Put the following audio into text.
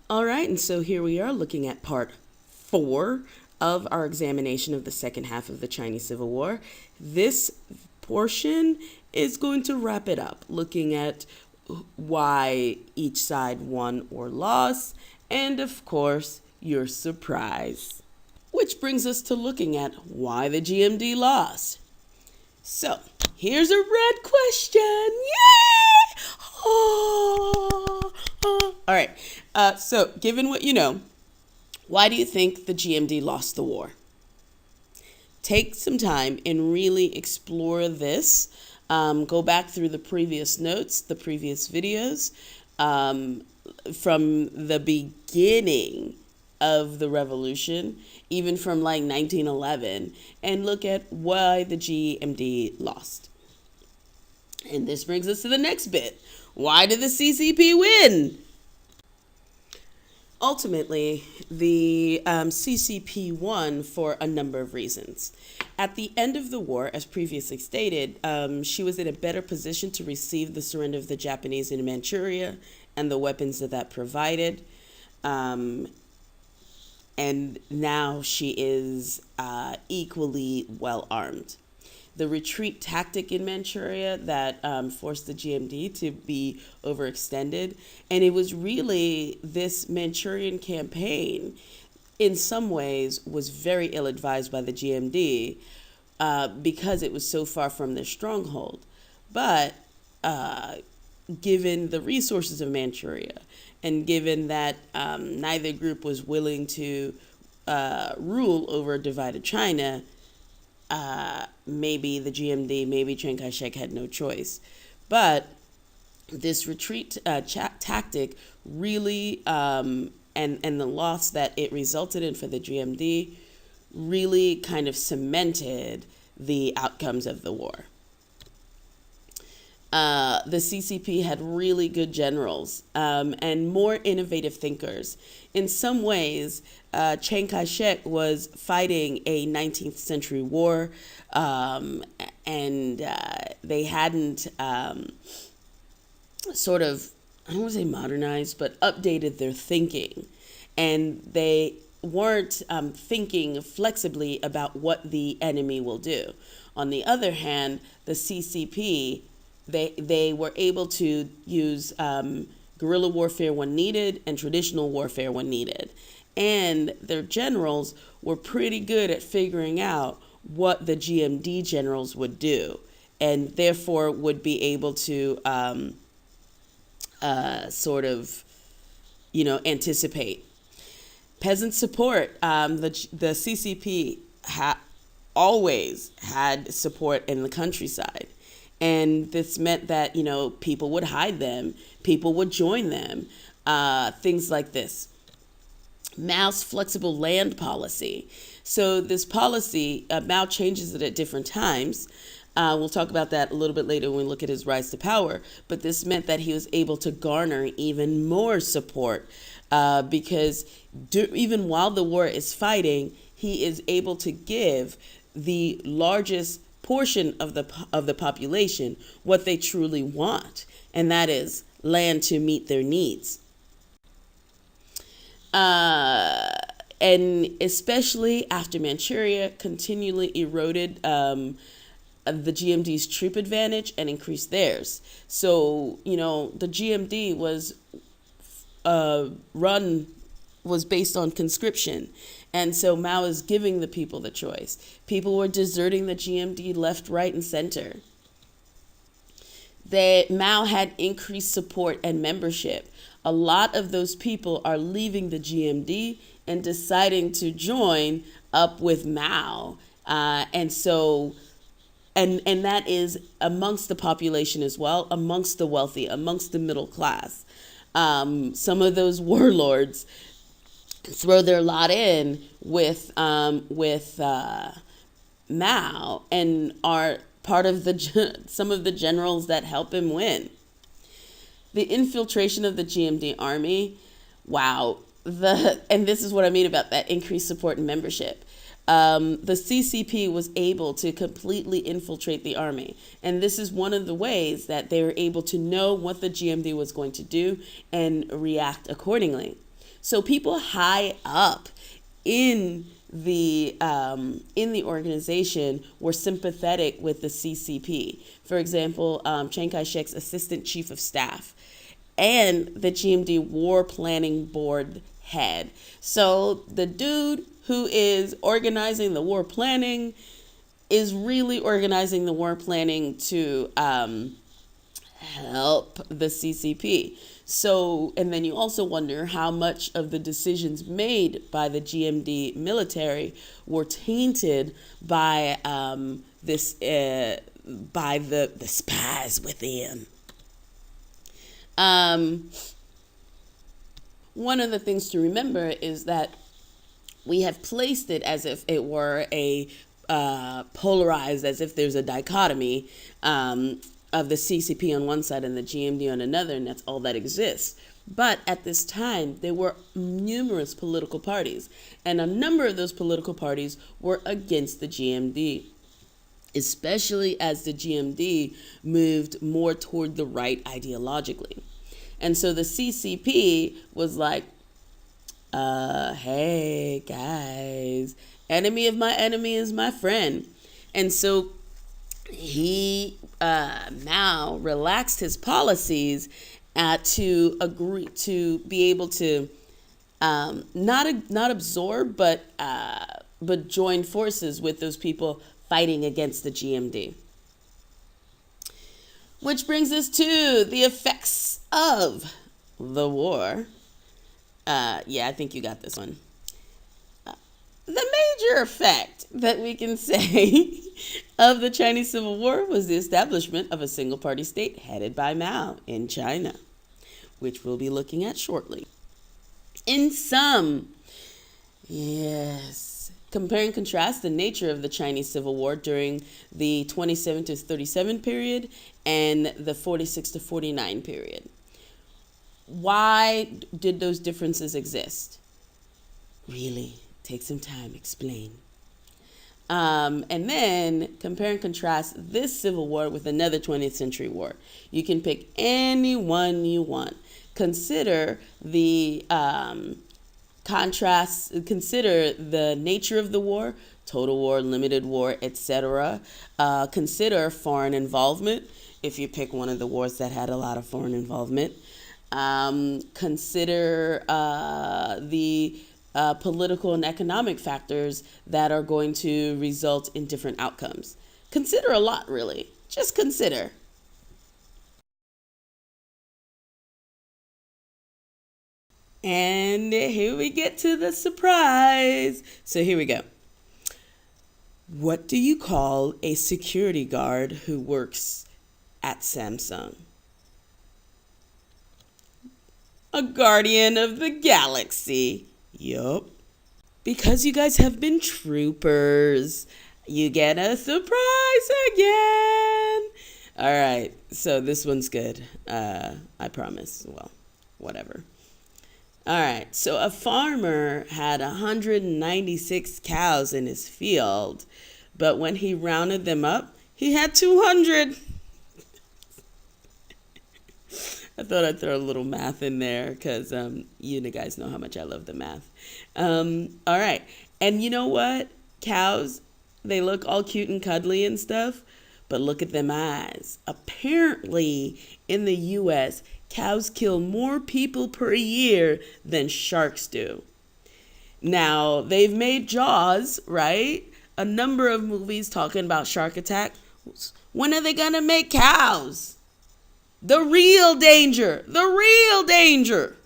All right, and so here we are looking at part 4 of our examination of the second half of the Chinese Civil War. This portion is going to wrap it up, looking at why each side won or lost, and of course, your surprise. Which brings us to looking at why the GMD lost. So, here's a red question. Yay! Oh, oh. All right. So, given what you know, why do you think the GMD lost the war? Take some time and really explore this. Go back through the previous notes, the previous videos, from the beginning of the revolution, even from like 1911, and look at why the GMD lost. And this brings us to the next bit. Why did the CCP win? Ultimately, the CCP won for a number of reasons. At the end of the war, as previously stated, she was in a better position to receive the surrender of the Japanese in Manchuria and the weapons that provided. And now she is equally well armed. The retreat tactic in Manchuria that forced the GMD to be overextended. And it was really this Manchurian campaign, in some ways, was very ill-advised by the GMD because it was so far from their stronghold. But given the resources of Manchuria, and given that neither group was willing to rule over divided China, maybe the GMD, maybe Chiang Kai-shek had no choice. But this retreat tactic really, and the loss that it resulted in for the GMD, really kind of cemented the outcomes of the war. The CCP had really good generals and more innovative thinkers. In some ways, Chiang Kai-shek was fighting a 19th century war, and they hadn't sort of, I don't want to say modernized, but updated their thinking. And they weren't thinking flexibly about what the enemy will do. On the other hand, the CCP, they were able to use guerrilla warfare when needed and traditional warfare when needed. And their generals were pretty good at figuring out what the GMD generals would do, and therefore would be able to sort of, anticipate. Peasant support. The CCP always had support in the countryside. And this meant that, people would hide them, people would join them, things like this. Mao's flexible land policy. So this policy, Mao changes it at different times. We'll talk about that a little bit later when we look at his rise to power. But this meant that he was able to garner even more support because even while the war is fighting, he is able to give the largest portion of the population what they truly want, and that is land to meet their needs. And especially after Manchuria continually eroded the GMD's troop advantage and increased theirs. So, the GMD was based on conscription. And so Mao is giving the people the choice. People were deserting the GMD left, right, and center. Mao had increased support and membership. A lot of those people are leaving the GMD and deciding to join up with Mao. And that is amongst the population as well, amongst the wealthy, amongst the middle class. Some of those warlords throw their lot in with Mao and are part of some of the generals that help him win. The infiltration of the GMD army, wow. And this is what I mean about that increased support and membership. The CCP was able to completely infiltrate the army. And this is one of the ways that they were able to know what the GMD was going to do and react accordingly. So people high up in the organization were sympathetic with the CCP. For example, Chiang Kai-shek's assistant chief of staff and the GMD War Planning Board head. So the dude who is organizing the war planning is really organizing the war planning to help the CCP. So, and then you also wonder how much of the decisions made by the GMD military were tainted by by the spies within. One of the things to remember is that we have placed it as if it were a polarized, as if there's a dichotomy of the CCP on one side and the GMD on another, and that's all that exists. But at this time, there were numerous political parties, and a number of those political parties were against the GMD, especially as the GMD moved more toward the right ideologically. And so the CCP was like, hey, guys, enemy of my enemy is my friend. And so he now relaxed his policies to agree to be able to not absorb but join forces with those people fighting against the GMD. Which brings us to the effects of the war. Yeah, I think you got this one. The major effect that we can say of the Chinese Civil War was the establishment of a single-party state headed by Mao in China, which we'll be looking at shortly. In sum, yes, compare and contrast the nature of the Chinese Civil War during the 27 to 37 period and the 46 to 49 period. Why did those differences exist? Really? Take some time, explain. And then compare and contrast this Civil War with another 20th century war. You can pick any one you want. Consider the contrasts, consider the nature of the war, total war, limited war, etc. Consider foreign involvement, if you pick one of the wars that had a lot of foreign involvement. Consider the political and economic factors that are going to result in different outcomes. Consider a lot, really. Just consider. And here we get to the surprise. So here we go. What do you call a security guard who works at Samsung? A guardian of the galaxy. Yup. Because you guys have been troopers, you get a surprise again. All right, so this one's good. I promise. Well, whatever. All right, so a farmer had 196 cows in his field, but when he rounded them up, he had 200. I thought I'd throw a little math in there because you guys know how much I love the math. All right. And you know what? Cows, they look all cute and cuddly and stuff, but look at them eyes. Apparently, in the U.S., cows kill more people per year than sharks do. Now, they've made Jaws, right? A number of movies talking about shark attack. When are they going to make cows? The real danger. The real danger.